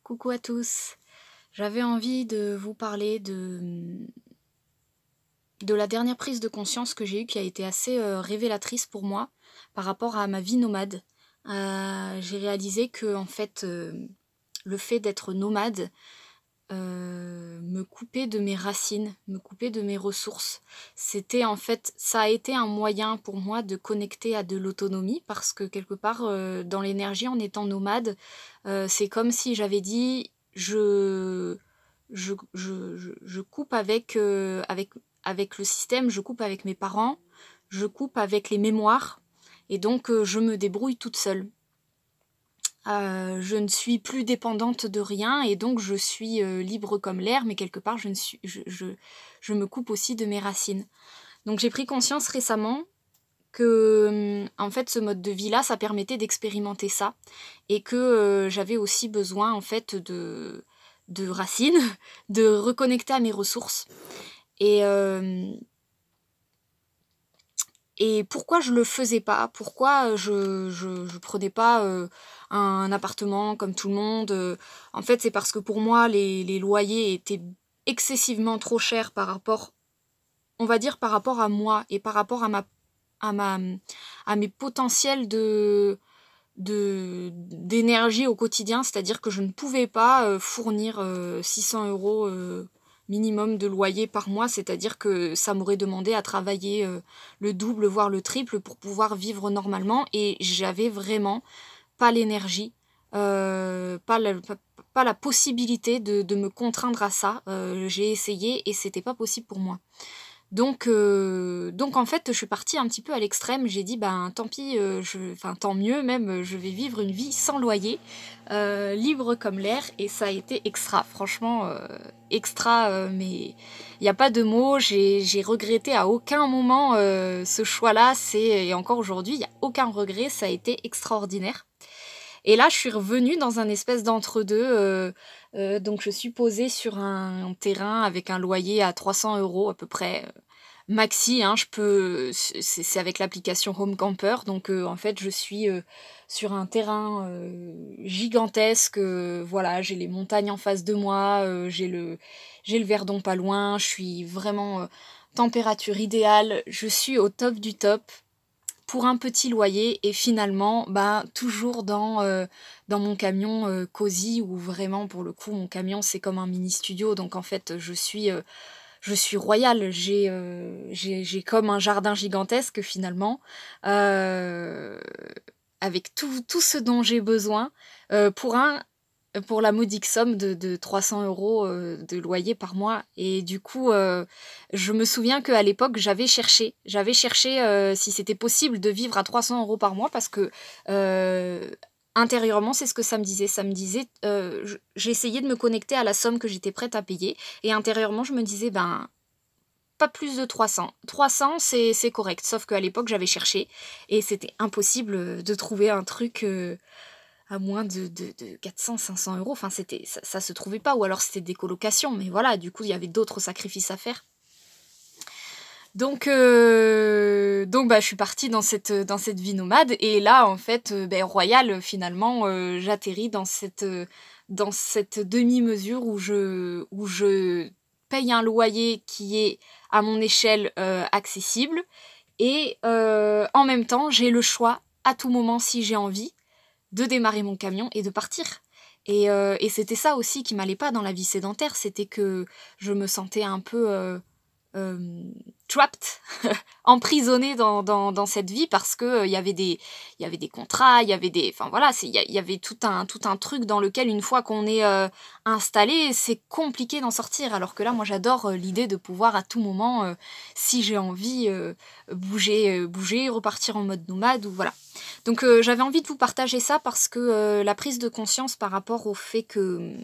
Coucou à tous. J'avais envie de vous parler de la dernière prise de conscience que j'ai eue qui a été assez révélatrice pour moi par rapport à ma vie nomade. J'ai réalisé que en fait, le fait d'être nomade me coupait de mes racines, me coupait de mes ressources. C'était en fait, ça a été un moyen pour moi de connecter à de l'autonomie parce que quelque part, dans l'énergie, en étant nomade, c'est comme si j'avais dit je coupe avec le système, je coupe avec mes parents, je coupe avec les mémoires, et donc je me débrouille toute seule. Je ne suis plus dépendante de rien et donc je suis libre comme l'air, mais quelque part je me coupe aussi de mes racines. Donc j'ai pris conscience récemment que en fait ce mode de vie-là, ça permettait d'expérimenter ça et que j'avais aussi besoin en fait de racines, de reconnecter à mes ressources. Et, euh, et pourquoi je le faisais pas? Pourquoi je prenais pas un appartement comme tout le monde? En fait, c'est parce que pour moi, les loyers étaient excessivement trop chers par rapport, on va dire, par rapport à moi et par rapport à ma, à mes potentiels d'énergie au quotidien. C'est-à-dire que je ne pouvais pas fournir 600 euros minimum de loyer par mois, c'est-à-dire que ça m'aurait demandé à travailler le double, voire le triple pour pouvoir vivre normalement, et j'avais vraiment pas l'énergie, pas la possibilité de me contraindre à ça. J'ai essayé et c'était pas possible pour moi. Donc en fait, je suis partie un petit peu à l'extrême. J'ai dit, ben tant pis, enfin tant mieux même, je vais vivre une vie sans loyer, libre comme l'air, et ça a été extra, franchement, extra, mais il n'y a pas de mots. J'ai regretté à aucun moment ce choix-là, et encore aujourd'hui, il n'y a aucun regret, ça a été extraordinaire. Et là, je suis revenue dans un espèce d'entre-deux. Donc, je suis posée sur un terrain avec un loyer à 300 euros à peu près. Maxi, hein, c'est avec l'application Home Camper. Donc, en fait, je suis sur un terrain gigantesque. Voilà, j'ai les montagnes en face de moi. J'ai le Verdon pas loin. Je suis vraiment température idéale. Je suis au top du top pour un petit loyer, et finalement bah toujours dans mon camion cosy, où vraiment pour le coup mon camion c'est comme un mini studio, donc en fait je suis royale, j'ai comme un jardin gigantesque finalement, euh, avec tout ce dont j'ai besoin pour pour la modique somme de 300 euros de loyer par mois. Et du coup, je me souviens qu'à l'époque, j'avais cherché si c'était possible de vivre à 300 euros par mois, parce que intérieurement, c'est ce que ça me disait. Ça me disait, j'ai essayé de me connecter à la somme que j'étais prête à payer, et intérieurement, je me disais, ben, pas plus de 300. 300, c'est correct. Sauf qu'à l'époque, j'avais cherché et c'était impossible de trouver un truc à moins de 400-500 euros. Enfin, ça se trouvait pas, ou alors c'était des colocations. Mais voilà, du coup, il y avait d'autres sacrifices à faire. Donc bah, je suis partie dans cette vie nomade. Et là, en fait, ben, Royal, finalement, j'atterris dans cette demi-mesure où je paye un loyer qui est à mon échelle accessible. Et en même temps, j'ai le choix à tout moment, si j'ai envie, de démarrer mon camion et de partir. Et c'était ça aussi qui m'allait pas dans la vie sédentaire, c'était que je me sentais un peu euh, trapped, emprisonnée dans cette vie, parce que il y avait des contrats, il y avait des, enfin voilà, il y avait tout un truc dans lequel, une fois qu'on est installé, c'est compliqué d'en sortir. Alors que là, moi, j'adore l'idée de pouvoir à tout moment, si j'ai envie, bouger, repartir en mode nomade, ou voilà. Donc j'avais envie de vous partager ça parce que la prise de conscience par rapport au fait que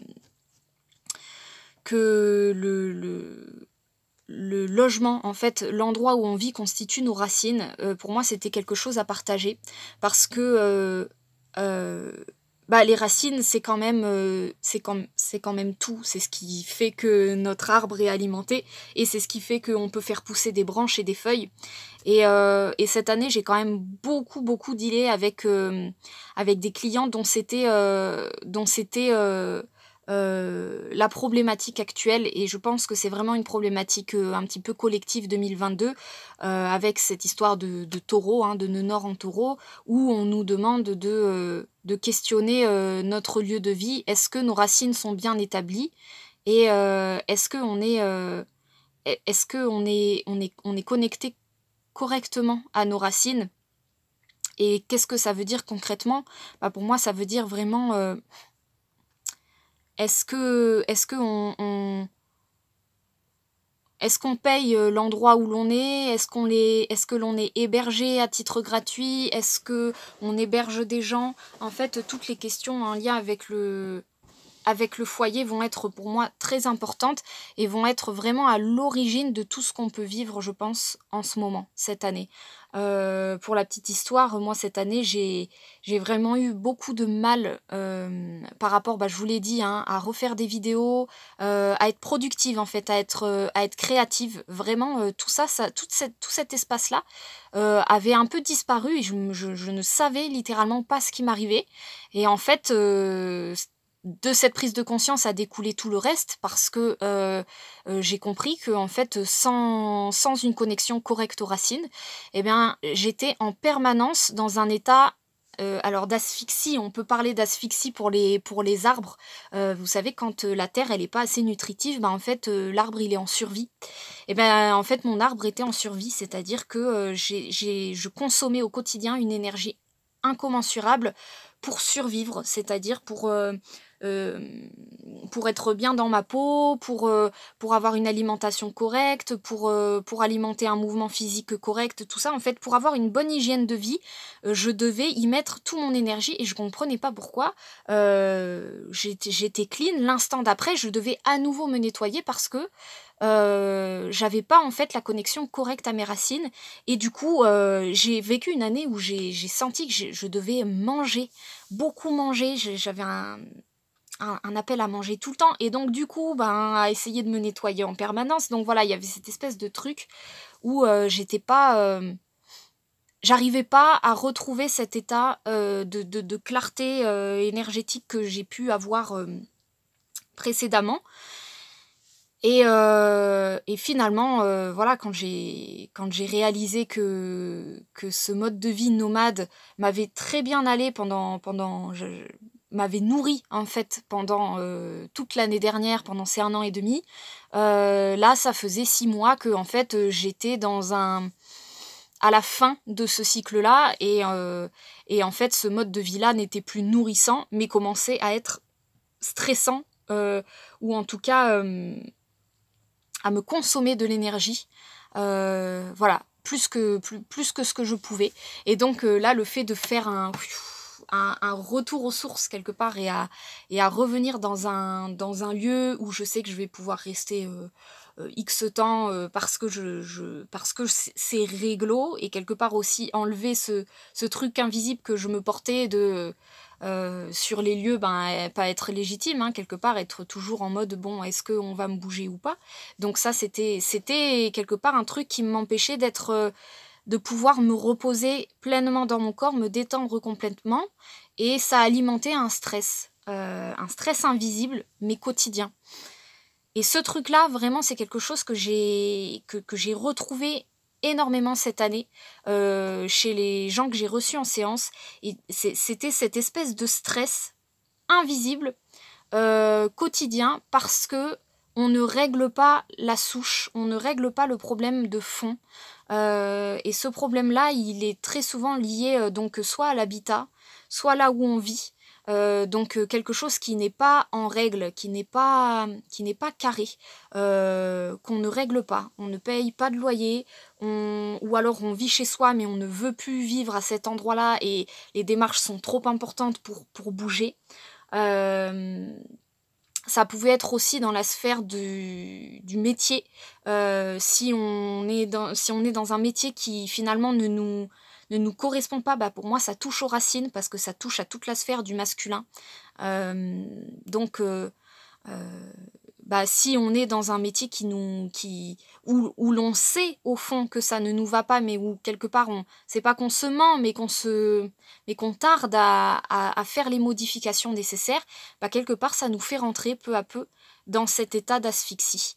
le logement, en fait, l'endroit où on vit constitue nos racines, pour moi c'était quelque chose à partager, parce que euh, bah, les racines c'est quand même tout, c'est ce qui fait que notre arbre est alimenté, et c'est ce qui fait qu'on peut faire pousser des branches et des feuilles. Et cette année, j'ai quand même beaucoup dealé avec des clients dont c'était la problématique actuelle, et je pense que c'est vraiment une problématique un petit peu collective 2022, avec cette histoire de taureau, hein, de nœud nord en taureau, où on nous demande de questionner notre lieu de vie. Est-ce que nos racines sont bien établies, et est-ce qu'on est connecté correctement à nos racines. Et qu'est-ce que ça veut dire concrètement? Bah, pour moi, ça veut dire vraiment, est-ce qu'on paye l'endroit où l'on est? Est-ce que l'on est hébergé à titre gratuit? Est-ce que on héberge des gens? En fait, toutes les questions en lien avec le foyer vont être pour moi très importantes et vont être vraiment à l'origine de tout ce qu'on peut vivre, je pense, en ce moment, cette année. Pour la petite histoire, moi cette année, j'ai vraiment eu beaucoup de mal par rapport, bah, je vous l'ai dit, hein, à refaire des vidéos, à être productive en fait, à être créative. Vraiment, tout cet espace-là avait un peu disparu, et je ne savais littéralement pas ce qui m'arrivait. Et en fait, de cette prise de conscience a découlé tout le reste, parce que j'ai compris que en fait, sans une connexion correcte aux racines, eh bien, j'étais en permanence dans un état alors d'asphyxie. On peut parler d'asphyxie pour les arbres. Vous savez, quand la terre elle est pas assez nutritive, bah, en fait l'arbre il est en survie. Et ben en fait mon arbre était en survie, c'est-à-dire que je consommais au quotidien une énergie incommensurable pour survivre, c'est-à-dire euh, pour être bien dans ma peau, pour avoir une alimentation correcte, pour alimenter un mouvement physique correct, tout ça, en fait, pour avoir une bonne hygiène de vie, je devais y mettre toute mon énergie, et je comprenais pas pourquoi. J'étais clean, l'instant d'après, je devais à nouveau me nettoyer, parce que j'avais pas en fait la connexion correcte à mes racines, et du coup j'ai vécu une année où j'ai senti que je devais manger, beaucoup manger. J'avais un appel à manger tout le temps, et donc du coup ben à essayer de me nettoyer en permanence. Donc voilà, il y avait cette espèce de truc où j'arrivais pas à retrouver cet état de clarté énergétique que j'ai pu avoir précédemment. Et finalement, voilà, quand j'ai réalisé que ce mode de vie nomade m'avait très bien allé m'avait nourri en fait pendant toute l'année dernière, pendant ces 1 an et demi. Là, ça faisait 6 mois que en fait j'étais à la fin de ce cycle-là, et en fait ce mode de vie-là n'était plus nourrissant, mais commençait à être stressant, ou en tout cas à me consommer de l'énergie, voilà, plus que ce que je pouvais. Et donc là, le fait de faire un retour aux sources quelque part, et à revenir dans un lieu où je sais que je vais pouvoir rester X temps, parce que parce que c'est réglo, et quelque part aussi enlever ce truc invisible que je me portais de sur les lieux, ben, pas être légitime, hein, quelque part, être toujours en mode bon, est-ce qu'on va me bouger ou pas. Donc ça, c'était quelque part un truc qui m'empêchait de pouvoir me reposer pleinement dans mon corps, me détendre complètement, et ça alimentait un stress invisible mais quotidien. Et ce truc-là, vraiment, c'est quelque chose que j'ai retrouvé énormément cette année chez les gens que j'ai reçus en séance. Et c'était cette espèce de stress invisible, quotidien, parce que on ne règle pas la souche, on ne règle pas le problème de fond. Et ce problème-là, il est très souvent lié donc soit à l'habitat, soit là où on vit. Donc quelque chose qui n'est pas en règle, qui n'est pas carré, qu'on ne règle pas. On ne paye pas de loyer, ou alors on vit chez soi mais on ne veut plus vivre à cet endroit-là, et les démarches sont trop importantes pour bouger. Ça pouvait être aussi dans la sphère du métier. Si on est dans un métier qui finalement ne nous correspond pas, bah pour moi ça touche aux racines, parce que ça touche à toute la sphère du masculin. Donc bah, si on est dans un métier où l'on sait au fond que ça ne nous va pas, mais où quelque part c'est pas qu'on se ment, mais qu'on tarde à faire les modifications nécessaires, bah, quelque part ça nous fait rentrer peu à peu dans cet état d'asphyxie.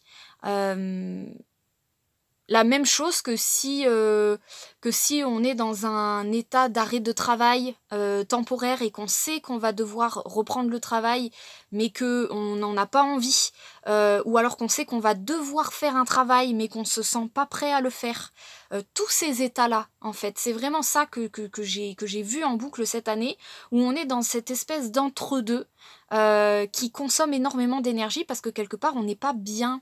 La même chose que si on est dans un état d'arrêt de travail temporaire et qu'on sait qu'on va devoir reprendre le travail, mais qu'on n'en a pas envie, ou alors qu'on sait qu'on va devoir faire un travail, mais qu'on ne se sent pas prêt à le faire. Tous ces états-là, en fait, c'est vraiment ça que j'ai vu en boucle cette année, où on est dans cette espèce d'entre-deux qui consomme énormément d'énergie parce que quelque part, on n'est pas bien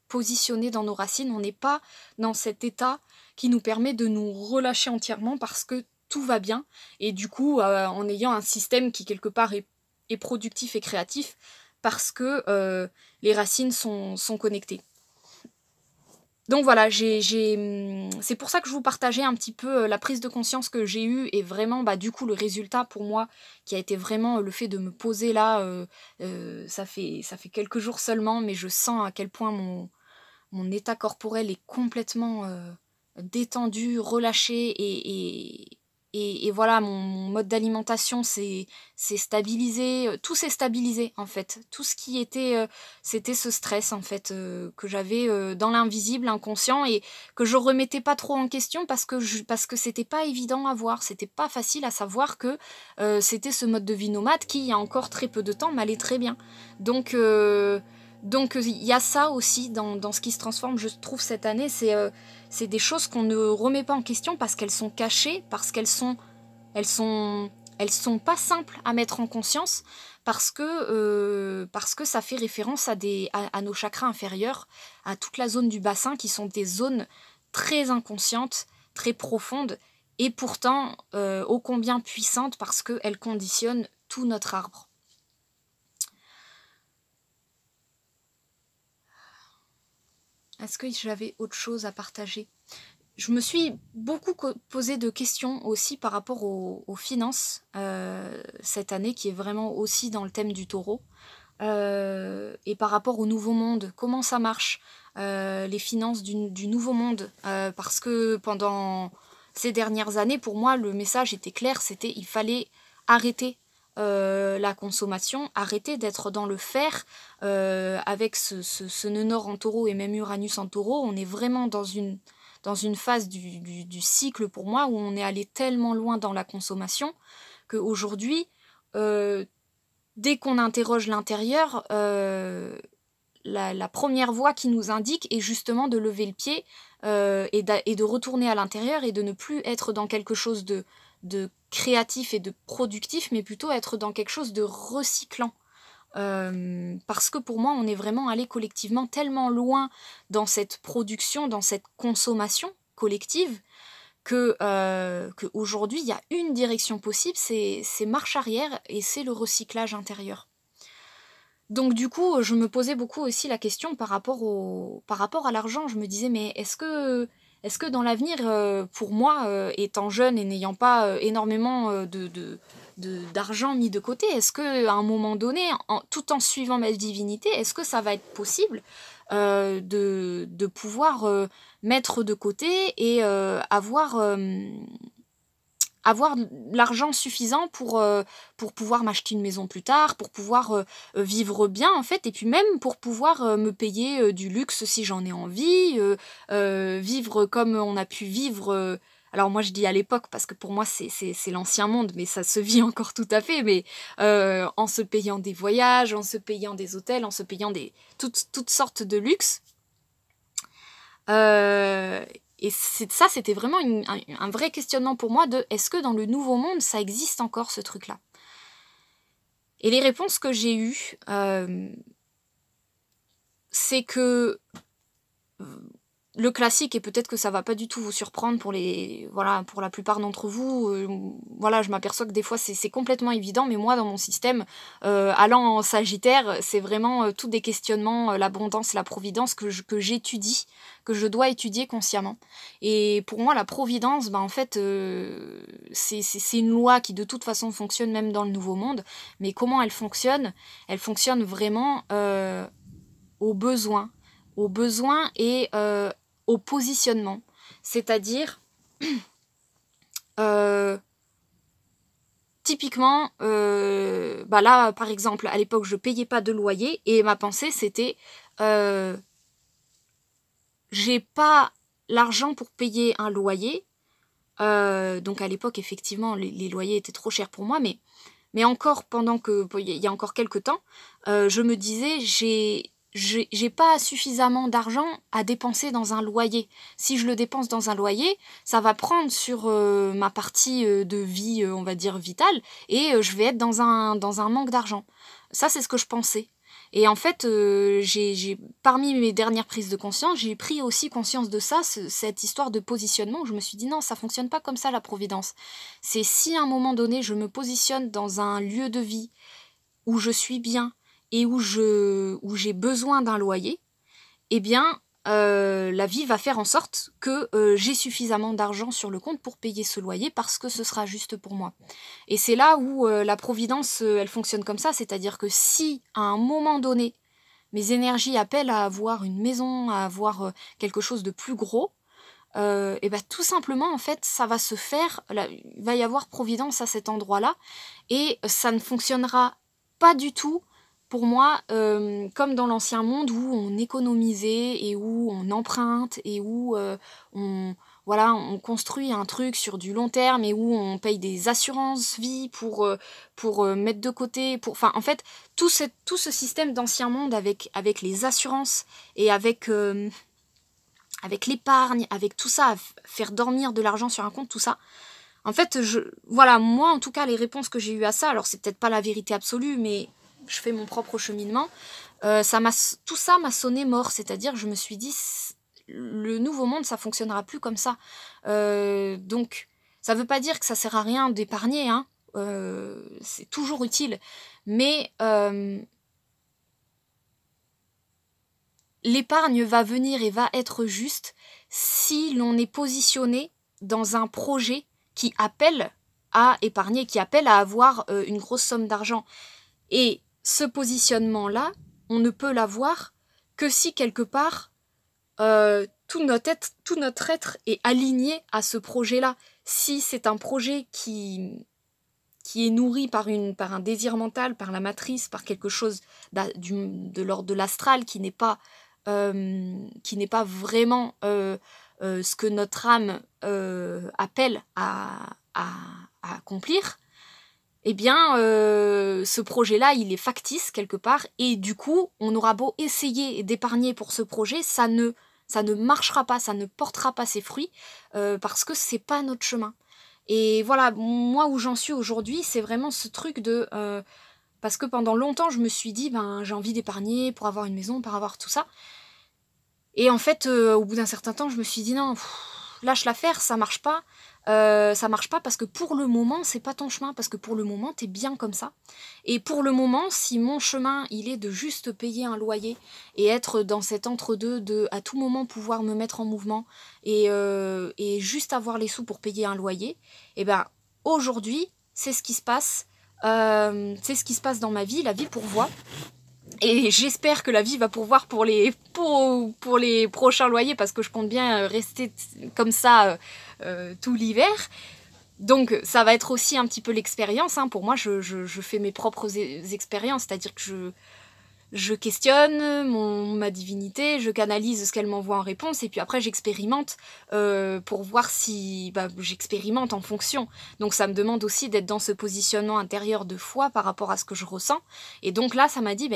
positionné dans nos racines, on n'est pas dans cet état qui nous permet de nous relâcher entièrement parce que tout va bien, et du coup en ayant un système qui quelque part est productif et créatif parce que les racines sont connectées. Donc voilà, c'est pour ça que je vous partageais un petit peu la prise de conscience que j'ai eue, et vraiment bah, du coup le résultat pour moi qui a été vraiment le fait de me poser là, ça fait quelques jours seulement, mais je sens à quel point mon état corporel est complètement détendu, relâché, et voilà, mon mode d'alimentation s'est stabilisé, tout s'est stabilisé en fait. Tout ce qui était, c'était ce stress en fait que j'avais dans l'invisible, inconscient, et que je remettais pas trop en question parce que c'était pas évident à voir, c'était pas facile à savoir que c'était ce mode de vie nomade qui, il y a encore très peu de temps, m'allait très bien. Donc il y a ça aussi dans ce qui se transforme, je trouve, cette année, c'est des choses qu'on ne remet pas en question parce qu'elles sont cachées, parce elles sont pas simples à mettre en conscience, parce que ça fait référence à nos chakras inférieurs, à toute la zone du bassin, qui sont des zones très inconscientes, très profondes, et pourtant ô combien puissantes parce qu'elles conditionnent tout notre arbre. Est-ce que j'avais autre chose à partager ? Je me suis beaucoup posé de questions aussi par rapport aux finances cette année, qui est vraiment aussi dans le thème du taureau. Et par rapport au nouveau monde, comment ça marche, les finances du nouveau monde, parce que pendant ces dernières années, pour moi, le message était clair, c'était il fallait arrêter la consommation, arrêter d'être dans le faire, avec ce nœud nord en taureau et même Uranus en taureau. On est vraiment dans une phase du cycle pour moi où on est allé tellement loin dans la consommation qu'aujourd'hui, dès qu'on interroge l'intérieur, la première voie qui nous indique est justement de lever le pied et de retourner à l'intérieur et de ne plus être dans quelque chose de créatif et de productif, mais plutôt être dans quelque chose de recyclant. Parce que pour moi, on est vraiment allé collectivement tellement loin dans cette production, dans cette consommation collective, qu'aujourd'hui, il y a une direction possible, c'est marche arrière, et c'est le recyclage intérieur. Donc du coup, je me posais beaucoup aussi la question par rapport à l'argent. Je me disais, mais est-ce que dans l'avenir, pour moi, étant jeune et n'ayant pas énormément d'argent mis de côté, est-ce qu'à un moment donné, tout en suivant ma divinité, est-ce que ça va être possible de pouvoir mettre de côté et avoir l'argent suffisant pour pouvoir m'acheter une maison plus tard, pour pouvoir vivre bien en fait, et puis même pour pouvoir me payer du luxe si j'en ai envie, vivre comme on a pu vivre. Alors moi je dis à l'époque parce que pour moi c'est l'ancien monde, mais ça se vit encore tout à fait, mais en se payant des voyages, en se payant des hôtels, en se payant toutes sortes de luxe. Et ça, c'était vraiment un vrai questionnement pour moi de est-ce que dans le nouveau monde, ça existe encore ce truc-là ? Et les réponses que j'ai eues, c'est que le classique, et peut-être que ça va pas du tout vous surprendre pour la plupart d'entre vous, je m'aperçois que des fois c'est complètement évident, mais moi dans mon système, allant en Sagittaire, c'est vraiment tous des questionnements, l'abondance, la providence que j'étudie, que je dois étudier consciemment. Et pour moi la providence, en fait, c'est une loi qui de toute façon fonctionne même dans le nouveau monde, mais comment elle fonctionne vraiment aux besoins, et au positionnement. C'est-à-dire, typiquement, bah là, par exemple, à l'époque, je payais pas de loyer et ma pensée, c'était j'ai pas l'argent pour payer un loyer. Donc à l'époque, effectivement, les loyers étaient trop chers pour moi, mais encore il y a encore quelques temps, je me disais, j'ai pas suffisamment d'argent à dépenser dans un loyer. Si je le dépense dans un loyer, ça va prendre sur ma partie de vie, on va dire, vitale, et je vais être dans un manque d'argent. Ça, c'est ce que je pensais. Et en fait, parmi mes dernières prises de conscience, j'ai pris aussi conscience de ça, cette histoire de positionnement, où je me suis dit non, ça fonctionne pas comme ça la providence. C'est si à un moment donné, je me positionne dans un lieu de vie où je suis bien et où j'ai besoin d'un loyer, eh bien, la vie va faire en sorte que j'ai suffisamment d'argent sur le compte pour payer ce loyer parce que ce sera juste pour moi. Et c'est là où la providence, elle fonctionne comme ça, c'est-à-dire que si, à un moment donné, mes énergies appellent à avoir une maison, à avoir quelque chose de plus gros, et ben tout simplement, en fait, ça va se faire, il va y avoir providence à cet endroit-là, et ça ne fonctionnera pas du tout pour moi, comme dans l'ancien monde où on économisait et où on emprunte et où on construit un truc sur du long terme et où on paye des assurances vie pour mettre de côté. Enfin, en fait, tout ce système d'ancien monde avec les assurances et avec l'épargne, avec tout ça, faire dormir de l'argent sur un compte, tout ça. En fait, voilà, moi, en tout cas, les réponses que j'ai eues à ça, alors c'est peut-être pas la vérité absolue, mais je fais mon propre cheminement, tout ça m'a sonné mort, c'est-à-dire je me suis dit, le nouveau monde, ça fonctionnera plus comme ça. Donc, ça veut pas dire que ça sert à rien d'épargner, hein, c'est toujours utile, mais l'épargne va venir et va être juste si l'on est positionné dans un projet qui appelle à épargner, qui appelle à avoir une grosse somme d'argent. Et ce positionnement-là, on ne peut l'avoir que si quelque part tout notre être est aligné à ce projet-là. Si c'est un projet qui est nourri par un désir mental, par la matrice, par quelque chose de l'ordre de l'astral qui n'est pas vraiment ce que notre âme appelle à accomplir, eh bien, ce projet-là, il est factice quelque part, et du coup, on aura beau essayer d'épargner pour ce projet, ça ne marchera pas, ça ne portera pas ses fruits, parce que c'est pas notre chemin. Et voilà, moi où j'en suis aujourd'hui, c'est vraiment ce truc de... parce que pendant longtemps, je me suis dit, ben, j'ai envie d'épargner pour avoir une maison, pour avoir tout ça. Et en fait, au bout d'un certain temps, je me suis dit, non, lâche l'affaire, ça marche pas. Ça marche pas parce que pour le moment, c'est pas ton chemin, parce que pour le moment, t'es bien comme ça. Et pour le moment, si mon chemin, il est de juste payer un loyer et être dans cet entre-deux de à tout moment pouvoir me mettre en mouvement et juste avoir les sous pour payer un loyer, et ben aujourd'hui, c'est ce qui se passe. C'est ce qui se passe dans ma vie, la vie pourvoit. Et j'espère que la vie va pourvoir pour les prochains loyers, parce que je compte bien rester comme ça tout l'hiver. Donc ça va être aussi un petit peu l'expérience, hein. Pour moi, je fais mes propres expériences, c'est-à-dire que je questionne ma divinité, je canalise ce qu'elle m'envoie en réponse, et puis après j'expérimente pour voir si... j'expérimente en fonction. Donc ça me demande aussi d'être dans ce positionnement intérieur de foi par rapport à ce que je ressens. Et donc là, ça m'a dit,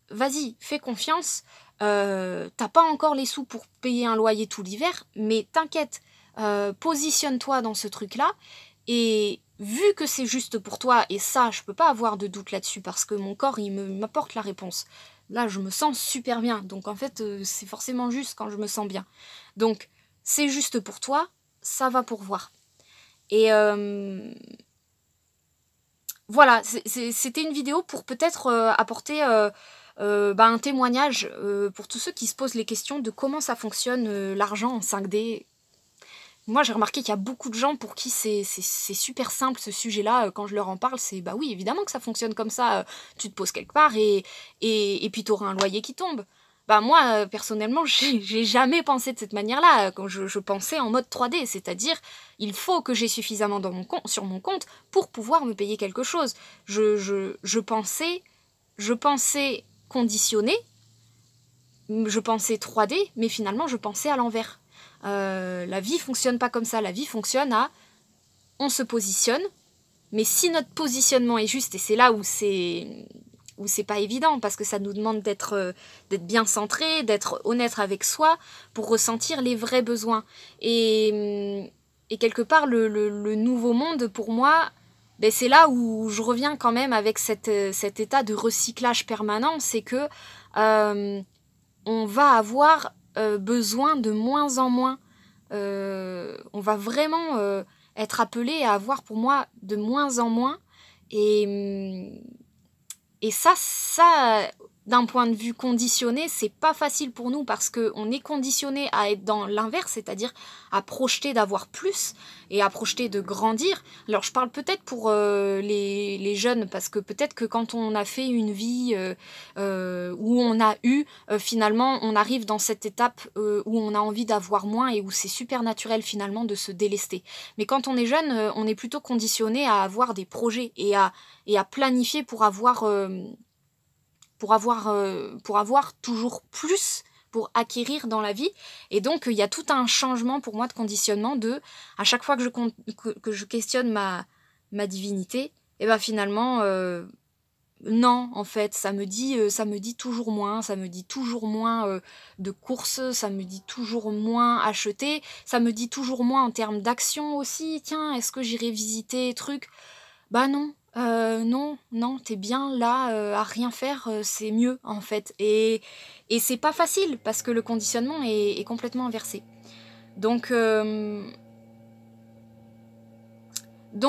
vas-y, fais confiance, t'as pas encore les sous pour payer un loyer tout l'hiver, mais t'inquiète, positionne-toi dans ce truc-là, et vu que c'est juste pour toi, et ça, je peux pas avoir de doute là-dessus, parce que mon corps, il m'apporte la réponse. Là, je me sens super bien, donc en fait, c'est forcément juste quand je me sens bien. Donc, c'est juste pour toi, ça va pourvoir. Et voilà, c'était une vidéo pour peut-être apporter un témoignage pour tous ceux qui se posent les questions de comment ça fonctionne l'argent en 5D. Moi, j'ai remarqué qu'il y a beaucoup de gens pour qui c'est super simple ce sujet-là. Quand je leur en parle, c'est oui, évidemment que ça fonctionne comme ça. Tu te poses quelque part et puis tu auras un loyer qui tombe. bah moi, personnellement, j'ai jamais pensé de cette manière-là. Quand je pensais en mode 3D, c'est-à-dire, il faut que j'ai suffisamment sur mon compte pour pouvoir me payer quelque chose. Je pensais conditionné, je pensais 3D, mais finalement, je pensais à l'envers. La vie fonctionne pas comme ça. La vie fonctionne à... On se positionne, mais si notre positionnement est juste, et c'est là où c'est pas évident, parce que ça nous demande d'être bien centré, d'être honnête avec soi, pour ressentir les vrais besoins. Et quelque part, le nouveau monde, pour moi, ben c'est là où je reviens quand même avec cet état de recyclage permanent, c'est que on va avoir besoin de moins en moins. On va vraiment être appelé à avoir pour moi de moins en moins. Et ça, d'un point de vue conditionné, c'est pas facile pour nous parce qu'on est conditionné à être dans l'inverse, c'est-à-dire à projeter d'avoir plus et à projeter de grandir. Alors je parle peut-être pour les jeunes, parce que peut-être que quand on a fait une vie où on a eu, finalement, on arrive dans cette étape où on a envie d'avoir moins et où c'est super naturel finalement de se délester. Mais quand on est jeune, on est plutôt conditionné à avoir des projets et à planifier pour avoir toujours plus, pour acquérir dans la vie. Et donc il y a tout un changement pour moi de conditionnement de, à chaque fois que je questionne ma divinité, et ben finalement non, en fait, ça me dit toujours moins, ça me dit toujours moins de courses, ça me dit toujours moins acheter, ça me dit toujours moins en termes d'action aussi. Tiens, est-ce que j'irai visiter truc? Bah non, non, t'es bien là à rien faire, c'est mieux en fait. Et c'est pas facile parce que le conditionnement est complètement inversé. Donc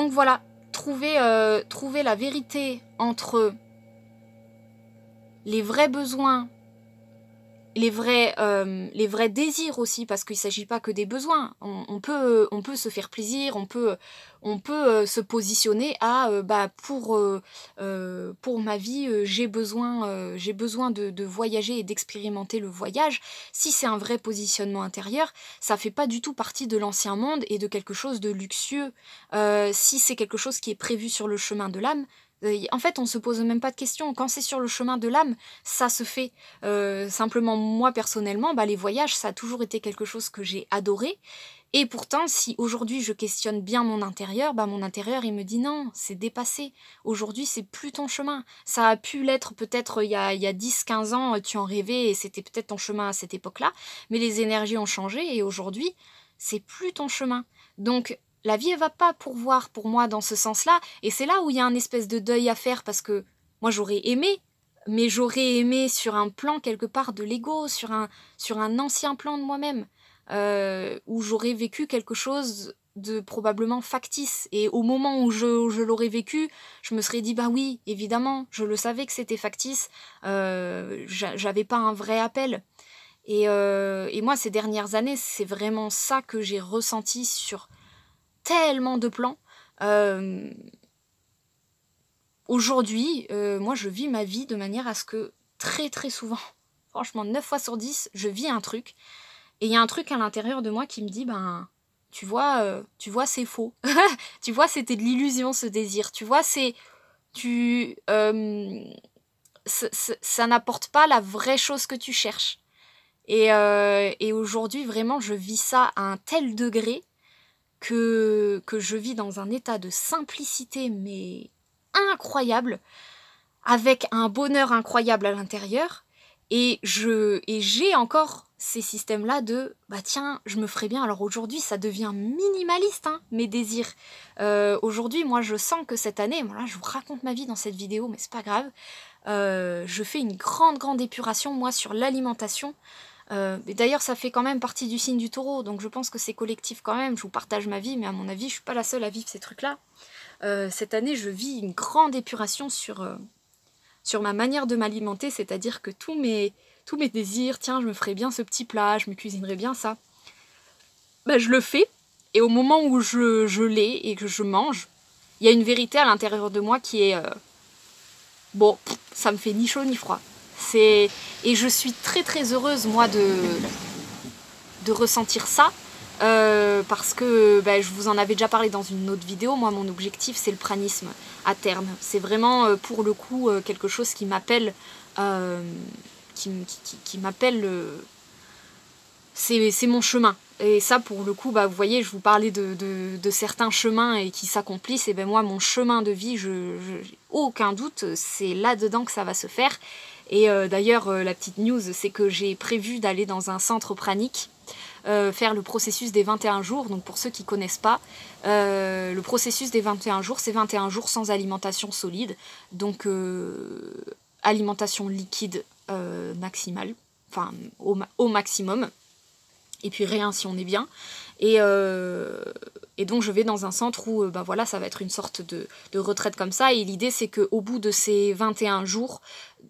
voilà, trouver la vérité entre les vrais besoins, les vrais désirs aussi, parce qu'il ne s'agit pas que des besoins. On peut se faire plaisir, on peut se positionner à pour ma vie, j'ai besoin de voyager et d'expérimenter le voyage. Si c'est un vrai positionnement intérieur, ça fait pas du tout partie de l'ancien monde et de quelque chose de luxueux. Si c'est quelque chose qui est prévu sur le chemin de l'âme, en fait, on se pose même pas de questions. Quand c'est sur le chemin de l'âme, ça se fait. Simplement, moi, personnellement, les voyages, ça a toujours été quelque chose que j'ai adoré. Et pourtant, si aujourd'hui je questionne bien mon intérieur, mon intérieur, il me dit non, c'est dépassé. Aujourd'hui, c'est plus ton chemin. Ça a pu l'être peut-être il y a 10-15 ans, tu en rêvais et c'était peut-être ton chemin à cette époque-là. Mais les énergies ont changé et aujourd'hui, c'est plus ton chemin. Donc, la vie, elle va pas pourvoir pour moi dans ce sens-là. Et c'est là où il y a un espèce de deuil à faire parce que moi, j'aurais aimé, mais j'aurais aimé sur un plan quelque part de l'ego, sur un ancien plan de moi-même, où j'aurais vécu quelque chose de probablement factice. Et au moment où je l'aurais vécu, je me serais dit, bah oui, évidemment, je le savais que c'était factice, j'avais pas un vrai appel. Et moi, ces dernières années, c'est vraiment ça que j'ai ressenti sur tellement de plans. Aujourd'hui, moi, je vis ma vie de manière à ce que très très souvent, franchement 9 fois sur 10, je vis un truc. Et il y a un truc à l'intérieur de moi qui me dit, tu vois, c'est faux. Tu vois, c'était de l'illusion, ce désir. Tu vois, ça n'apporte pas la vraie chose que tu cherches. Et aujourd'hui, vraiment, je vis ça à un tel degré que je vis dans un état de simplicité, mais incroyable, avec un bonheur incroyable à l'intérieur. Et j'ai encore ces systèmes-là de, tiens, je me ferais bien. Alors aujourd'hui, ça devient minimaliste, mes désirs. Aujourd'hui, moi, je sens que cette année, voilà, je vous raconte ma vie dans cette vidéo, mais c'est pas grave. Je fais une grande épuration, moi, sur l'alimentation. D'ailleurs, ça fait quand même partie du signe du taureau, donc je pense que c'est collectif quand même. Je vous partage ma vie, mais à mon avis, je suis pas la seule à vivre ces trucs-là. Cette année, je vis une grande épuration sur ma manière de m'alimenter, c'est-à-dire que tous mes désirs, tiens, je me ferais bien ce petit plat, je me cuisinerais bien ça, je le fais, et au moment où je l'ai et que je mange, il y a une vérité à l'intérieur de moi qui est bon, ça me fait ni chaud ni froid. Et je suis très très heureuse, moi, de ressentir ça. Parce que je vous en avais déjà parlé dans une autre vidéo. Moi, mon objectif, c'est le pranisme à terme. C'est vraiment, pour le coup, quelque chose qui m'appelle... qui m'appelle... c'est mon chemin. Et ça, pour le coup, vous voyez, je vous parlais de certains chemins et qui s'accomplissent. Et moi, mon chemin de vie, j'ai aucun doute, c'est là-dedans que ça va se faire. Et d'ailleurs, la petite news, c'est que j'ai prévu d'aller dans un centre pranique, faire le processus des 21 jours. Donc pour ceux qui ne connaissent pas, le processus des 21 jours, c'est 21 jours sans alimentation solide. Donc alimentation liquide maximale, enfin au maximum. Et puis rien si on est bien. Et donc je vais dans un centre où voilà, ça va être une sorte de retraite comme ça. Et l'idée c'est qu'au bout de ces 21 jours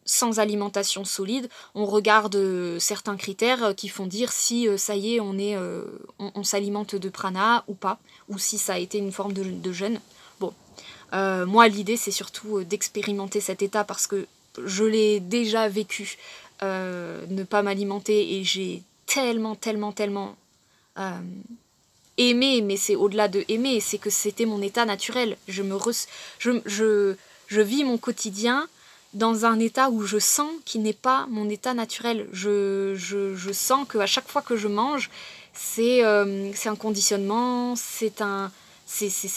sans alimentation solide, on regarde certains critères qui font dire si ça y est, on s'alimente de prana ou pas, ou si ça a été une forme de jeûne. Bon, moi l'idée c'est surtout d'expérimenter cet état parce que je l'ai déjà vécu, ne pas m'alimenter, et j'ai tellement aimé, mais c'est au-delà de aimer, c'est que c'était mon état naturel. Je vis mon quotidien dans un état où je sens qu'il n'est pas mon état naturel. Je sens qu'à chaque fois que je mange, c'est un conditionnement, c'est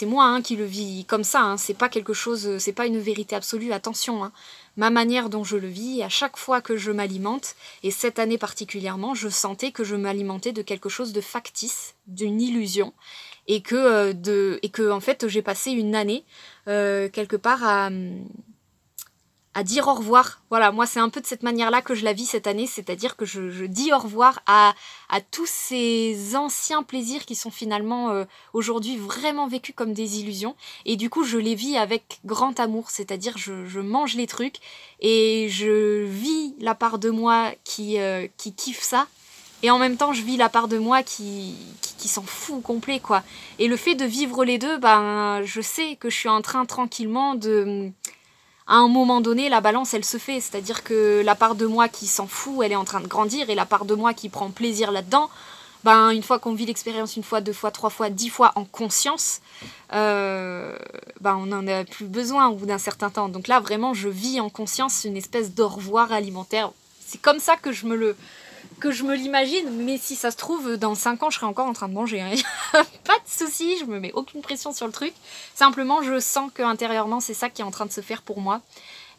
moi qui le vis comme ça, c'est pas quelque chose, c'est pas une vérité absolue, attention, ma manière dont je le vis, à chaque fois que je m'alimente, et cette année particulièrement, je sentais que je m'alimentais de quelque chose de factice, d'une illusion, et que en fait j'ai passé une année quelque part à dire au revoir. Voilà, moi c'est un peu de cette manière-là que je la vis cette année, c'est-à-dire que je dis au revoir à tous ces anciens plaisirs qui sont finalement aujourd'hui vraiment vécus comme des illusions, et du coup je les vis avec grand amour, c'est-à-dire je mange les trucs et je vis la part de moi qui kiffe ça, et en même temps je vis la part de moi qui s'en fout au complet, quoi. Et le fait de vivre les deux, je sais que je suis en train tranquillement à un moment donné, la balance, elle se fait. C'est-à-dire que la part de moi qui s'en fout, elle est en train de grandir. Et la part de moi qui prend plaisir là-dedans, une fois qu'on vit l'expérience 1 fois, 2 fois, 3 fois, 10 fois en conscience, on n'en a plus besoin au bout d'un certain temps. Donc là, vraiment, je vis en conscience une espèce d'au revoir alimentaire. C'est comme ça que je me l'imagine, mais si ça se trouve, dans 5 ans, je serai encore en train de manger. Pas de souci, je me mets aucune pression sur le truc. Simplement, je sens qu'intérieurement, c'est ça qui est en train de se faire pour moi.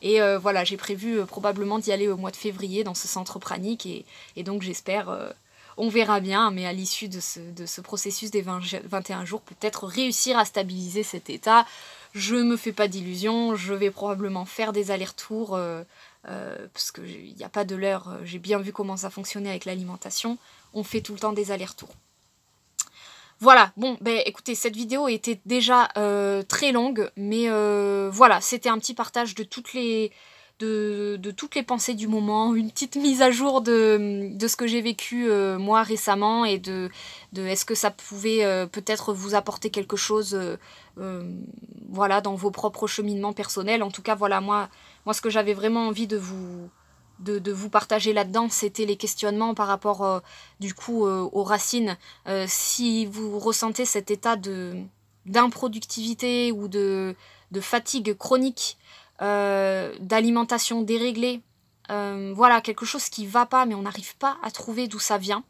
Et voilà, j'ai prévu probablement d'y aller au mois de février dans ce centre pranique. Et donc, j'espère, on verra bien, mais à l'issue de ce processus des 21 jours, peut-être réussir à stabiliser cet état. Je me fais pas d'illusions, je vais probablement faire des allers-retours... parce qu'il n'y a pas de l'heure, j'ai bien vu comment ça fonctionnait avec l'alimentation, on fait tout le temps des allers-retours. Voilà, bon, écoutez, cette vidéo était déjà très longue, mais voilà, c'était un petit partage de toutes les pensées du moment, une petite mise à jour de ce que j'ai vécu moi récemment, et de est-ce que ça pouvait peut-être vous apporter quelque chose voilà, dans vos propres cheminements personnels. En tout cas, voilà, moi ce que j'avais vraiment envie de vous partager là-dedans, c'était les questionnements par rapport du coup aux racines. Si vous ressentez cet état d'improductivité ou de fatigue chronique, d'alimentation déréglée, voilà, quelque chose qui va pas, mais on n'arrive pas à trouver d'où ça vient,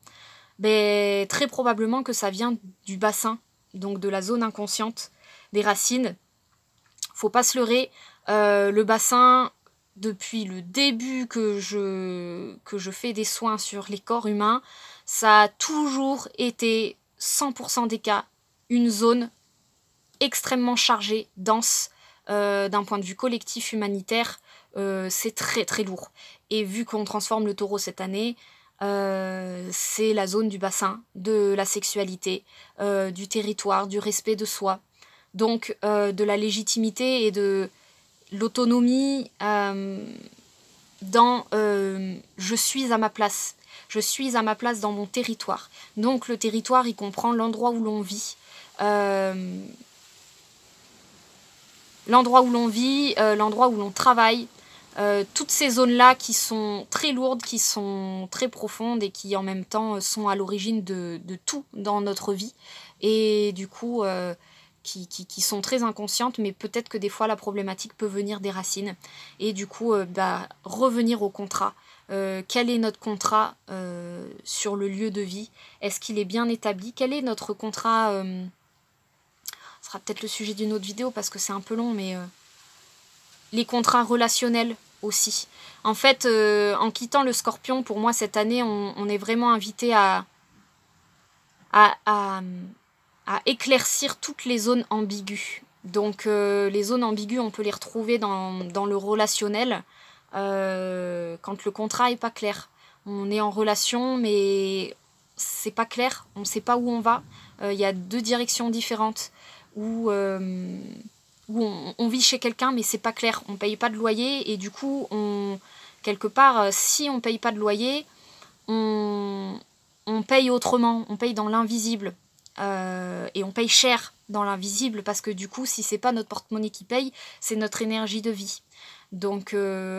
très probablement que ça vient du bassin, donc de la zone inconsciente, des racines. Faut pas se leurrer, le bassin, depuis le début que je fais des soins sur les corps humains, ça a toujours été 100% des cas une zone extrêmement chargée, dense, d'un point de vue collectif humanitaire. C'est très très lourd. Et vu qu'on transforme le taureau cette année, c'est la zone du bassin, de la sexualité, du territoire, du respect de soi, donc de la légitimité et de l'autonomie dans je suis à ma place. Je suis à ma place dans mon territoire. Donc le territoire, il comprend l'endroit où l'on vit. L'endroit où l'on vit, l'endroit où l'on travaille, toutes ces zones-là qui sont très lourdes, qui sont très profondes et qui en même temps sont à l'origine de tout dans notre vie. Et du coup, qui sont très inconscientes, mais peut-être que des fois la problématique peut venir des racines. Et du coup, revenir au contrat. Quel est notre contrat sur le lieu de vie? Est-ce qu'il est bien établi? Quel est notre contrat ce sera peut-être le sujet d'une autre vidéo parce que c'est un peu long, mais les contrats relationnels aussi. En fait, en quittant le Scorpion, pour moi, cette année, on est vraiment invité à éclaircir toutes les zones ambiguës. Donc, les zones ambiguës, on peut les retrouver dans le relationnel quand le contrat est pas clair. On est en relation, mais c'est pas clair, on ne sait pas où on va. Il y a deux directions différentes où on vit chez quelqu'un, mais c'est pas clair. On paye pas de loyer et du coup, quelque part, si on paye pas de loyer, on paye autrement, on paye dans l'invisible. Et on paye cher dans l'invisible parce que du coup, si c'est pas notre porte-monnaie qui paye, c'est notre énergie de vie. Donc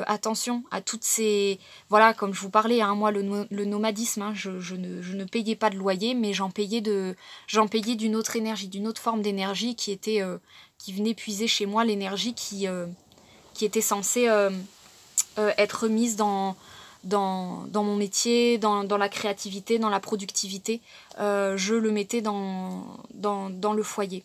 attention à toutes ces... Voilà, comme je vous parlais, hein, moi, le nomadisme, hein, je ne payais pas de loyer, mais j'en payais d'une autre énergie, d'une autre forme d'énergie qui venait puiser chez moi l'énergie qui était censée être mise dans mon métier, dans la créativité, dans la productivité. Je le mettais dans le foyer.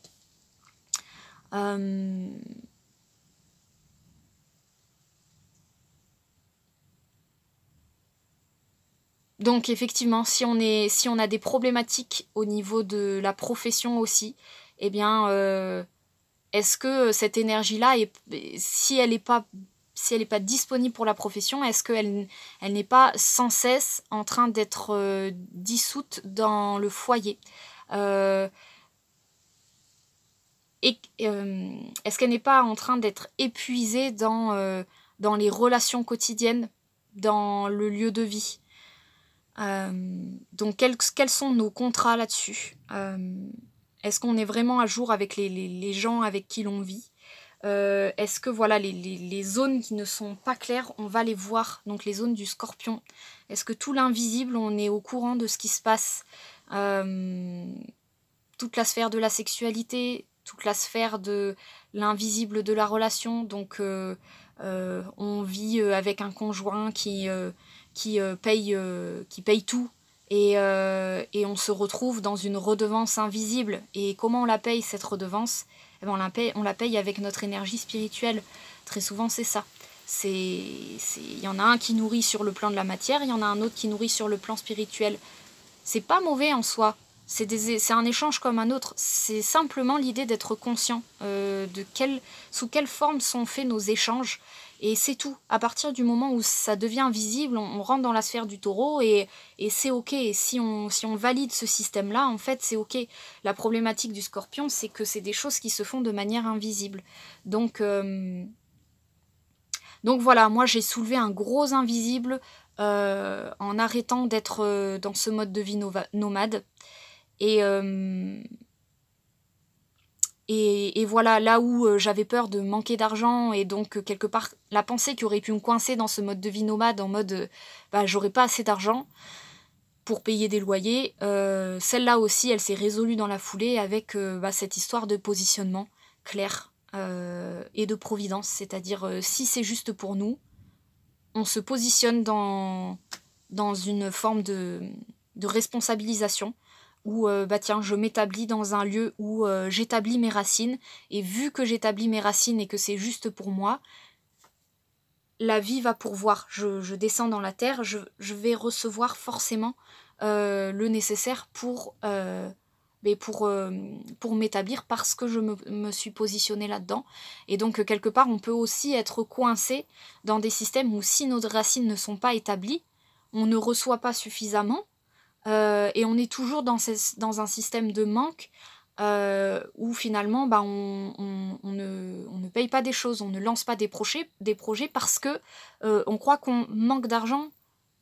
Donc effectivement, si on a des problématiques au niveau de la profession aussi, eh bien, est-ce que cette énergie-là, si elle n'est pas disponible pour la profession, est-ce qu'elle n'est pas sans cesse en train d'être dissoute dans le foyer est-ce qu'elle n'est pas en train d'être épuisée dans les relations quotidiennes, dans le lieu de vie? Donc quels sont nos contrats là-dessus? Est-ce qu'on est vraiment à jour avec les gens avec qui l'on vit? Est-ce que voilà les zones qui ne sont pas claires, on va les voir, donc les zones du Scorpion. Est-ce que tout l'invisible, on est au courant de ce qui se passe? Toute la sphère de la sexualité, toute la sphère de l'invisible de la relation, donc on vit avec un conjoint qui paye tout et on se retrouve dans une redevance invisible. Et comment on la paye, cette redevance? Eh ben, on la paye avec notre énergie spirituelle. Très souvent, c'est ça. Il y en a un qui nourrit sur le plan de la matière, il y en a un autre qui nourrit sur le plan spirituel. C'est pas mauvais en soi. C'est un échange comme un autre. C'est simplement l'idée d'être conscient sous quelle forme sont faits nos échanges. Et c'est tout. À partir du moment où ça devient visible, on rentre dans la sphère du taureau et c'est ok. Et si on valide ce système-là, en fait, c'est ok. La problématique du Scorpion, c'est que c'est des choses qui se font de manière invisible. Donc voilà, moi j'ai soulevé un gros invisible en arrêtant d'être dans ce mode de vie nomade. Et voilà, là où j'avais peur de manquer d'argent et donc quelque part la pensée qui aurait pu me coincer dans ce mode de vie nomade en mode j'aurais pas assez d'argent pour payer des loyers, celle-là aussi elle s'est résolue dans la foulée avec cette histoire de positionnement clair et de providence, c'est-à-dire si c'est juste pour nous, on se positionne dans une forme de responsabilisation où tiens, je m'établis dans un lieu où j'établis mes racines, et vu que j'établis mes racines et que c'est juste pour moi, la vie va pourvoir. Je descends dans la terre, je vais recevoir forcément le nécessaire pour m'établir parce que je me suis positionnée là-dedans. Et donc quelque part on peut aussi être coincé dans des systèmes où si nos racines ne sont pas établies, on ne reçoit pas suffisamment. Et on est toujours dans un système de manque où finalement on ne paye pas des choses, on ne lance pas des projets parce que on croit qu'on manque d'argent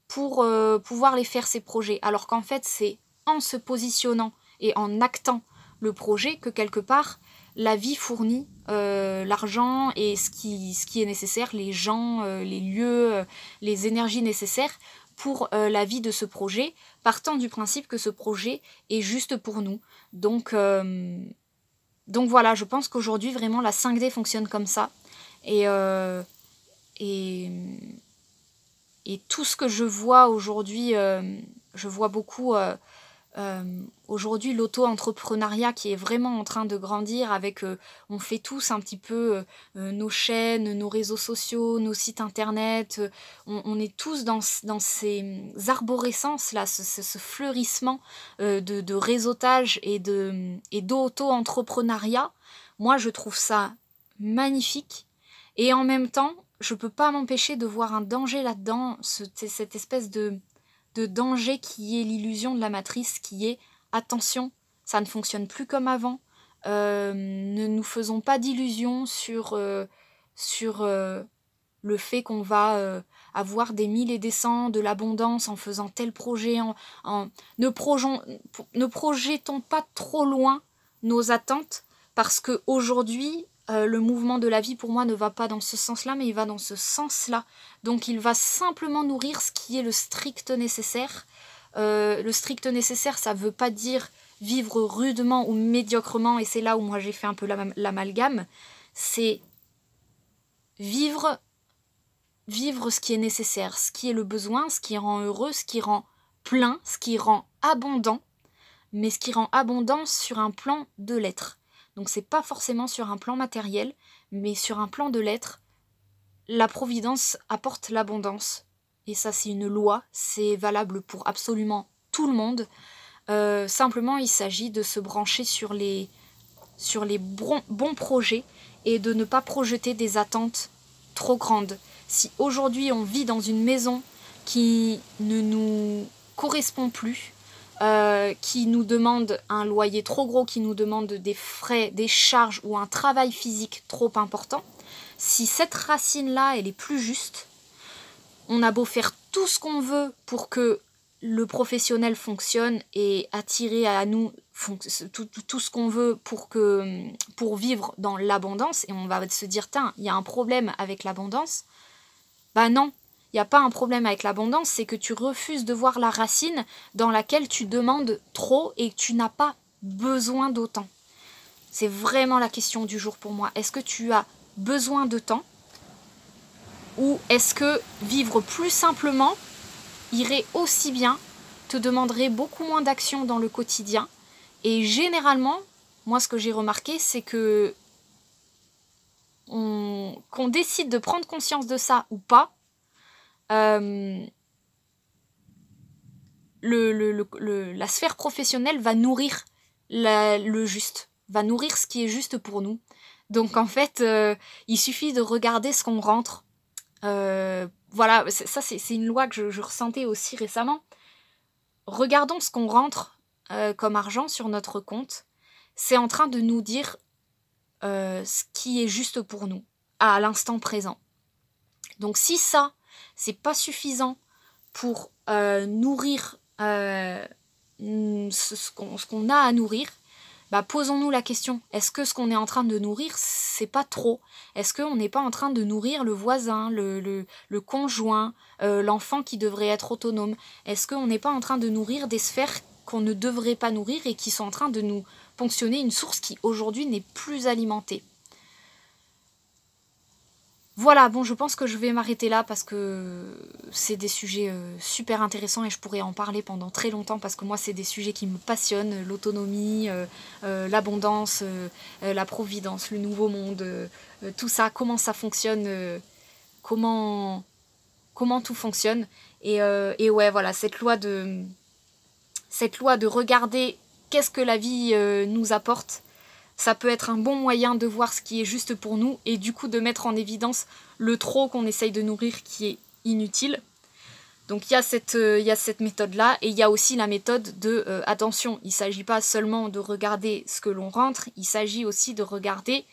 pour pouvoir les faire, ces projets, alors qu'en fait c'est en se positionnant et en actant le projet que quelque part la vie fournit l'argent et ce qui est nécessaire, les gens, les lieux, les énergies nécessaires pour la vie de ce projet, partant du principe que ce projet est juste pour nous. Donc voilà, je pense qu'aujourd'hui, vraiment, la 5D fonctionne comme ça. Et tout ce que je vois aujourd'hui, je vois beaucoup aujourd'hui l'auto-entrepreneuriat qui est vraiment en train de grandir avec, on fait tous un petit peu nos chaînes, nos réseaux sociaux, nos sites internet, on est tous dans ces arborescences là, ce fleurissement de réseautage et d'auto-entrepreneuriat. Moi je trouve ça magnifique et en même temps je peux pas m'empêcher de voir un danger là-dedans, cette espèce de danger qui est l'illusion de la matrice, qui est attention, ça ne fonctionne plus comme avant, ne nous faisons pas d'illusions sur le fait qu'on va avoir des 1000 et des cents, de l'abondance en faisant tel projet, ne projetons pas trop loin nos attentes, parce qu'aujourd'hui, le mouvement de la vie pour moi ne va pas dans ce sens-là, mais il va dans ce sens-là. Donc il va simplement nourrir ce qui est le strict nécessaire. Le strict nécessaire, ça ne veut pas dire vivre rudement ou médiocrement, et c'est là où moi j'ai fait un peu l'amalgame. C'est vivre ce qui est nécessaire, ce qui est le besoin, ce qui rend heureux, ce qui rend plein, ce qui rend abondant, mais ce qui rend abondant sur un plan de l'être. Donc c'est pas forcément sur un plan matériel, mais sur un plan de l'être. La providence apporte l'abondance. Et ça c'est une loi, c'est valable pour absolument tout le monde. Simplement il s'agit de se brancher sur les bons projets et de ne pas projeter des attentes trop grandes. Si aujourd'hui on vit dans une maison qui ne nous correspond plus, qui nous demande un loyer trop gros, qui nous demande des frais, des charges ou un travail physique trop important, si cette racine-là, elle est plus juste, on a beau faire tout ce qu'on veut pour que le professionnel fonctionne et attirer à nous tout ce qu'on veut pour vivre dans l'abondance, et on va se dire, tiens, il y a un problème avec l'abondance. Bah non, il n'y a pas un problème avec l'abondance, c'est que tu refuses de voir la racine dans laquelle tu demandes trop et que tu n'as pas besoin d'autant. C'est vraiment la question du jour pour moi. Est-ce que tu as besoin de temps, ou est-ce que vivre plus simplement irait aussi bien, te demanderait beaucoup moins d'action dans le quotidien? Et généralement, moi ce que j'ai remarqué, c'est que qu'on décide de prendre conscience de ça ou pas, la sphère professionnelle va nourrir le juste, va nourrir ce qui est juste pour nous. Donc en fait, il suffit de regarder ce qu'on rentre. Voilà, ça c'est une loi que je ressentais aussi récemment. Regardons ce qu'on rentre comme argent sur notre compte. C'est en train de nous dire ce qui est juste pour nous, à l'instant présent. Donc si ça, c'est pas suffisant pour nourrir ce qu'on a à nourrir, bah posons-nous la question, est-ce que ce qu'on est en train de nourrir, c'est pas trop? Est-ce qu'on n'est pas en train de nourrir le voisin, le conjoint, l'enfant qui devrait être autonome? Est-ce qu'on n'est pas en train de nourrir des sphères qu'on ne devrait pas nourrir et qui sont en train de nous ponctionner une source qui aujourd'hui n'est plus alimentée? Voilà, bon, je pense que je vais m'arrêter là parce que c'est des sujets super intéressants et je pourrais en parler pendant très longtemps parce que moi, c'est des sujets qui me passionnent, l'autonomie, l'abondance, la providence, le nouveau monde, tout ça, comment ça fonctionne, comment tout fonctionne. Et ouais, voilà, cette loi de regarder qu'est-ce que la vie nous apporte. Ça peut être un bon moyen de voir ce qui est juste pour nous et du coup de mettre en évidence le trop qu'on essaye de nourrir qui est inutile. Donc il y a cette méthode-là et il y a aussi la méthode de attention, il ne s'agit pas seulement de regarder ce que l'on rentre, il s'agit aussi de regarder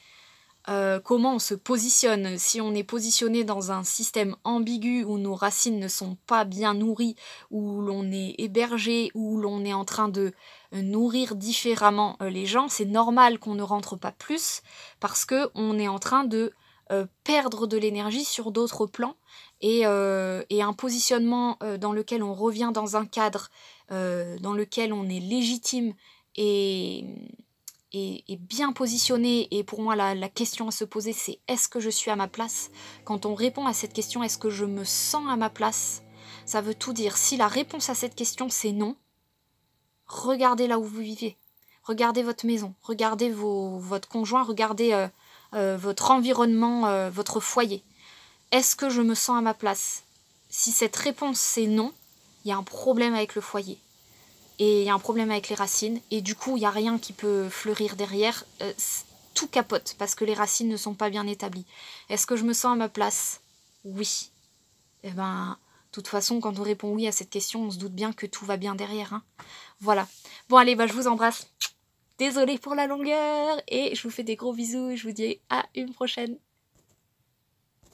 comment on se positionne. Si on est positionné dans un système ambigu où nos racines ne sont pas bien nourries, où l'on est hébergé, où l'on est en train de nourrir différemment les gens, c'est normal qu'on ne rentre pas plus parce que on est en train de perdre de l'énergie sur d'autres plans et un positionnement dans lequel on revient dans un cadre dans lequel on est légitime et est bien positionné. Et pour moi, la question à se poser, c'est est-ce que je suis à ma place? Quand on répond à cette question, est-ce que je me sens à ma place? Ça veut tout dire. Si la réponse à cette question, c'est non, regardez là où vous vivez. Regardez votre maison, regardez votre conjoint, regardez votre environnement, votre foyer. Est-ce que je me sens à ma place? Si cette réponse c'est non, il y a un problème avec le foyer. Et il y a un problème avec les racines, et du coup, il n'y a rien qui peut fleurir derrière. Tout capote, parce que les racines ne sont pas bien établies. Est-ce que je me sens à ma place? Oui. Eh ben, de toute façon, quand on répond oui à cette question, on se doute bien que tout va bien derrière. Hein. Voilà. Bon, allez, je vous embrasse. Désolée pour la longueur, et je vous fais des gros bisous, et je vous dis à une prochaine.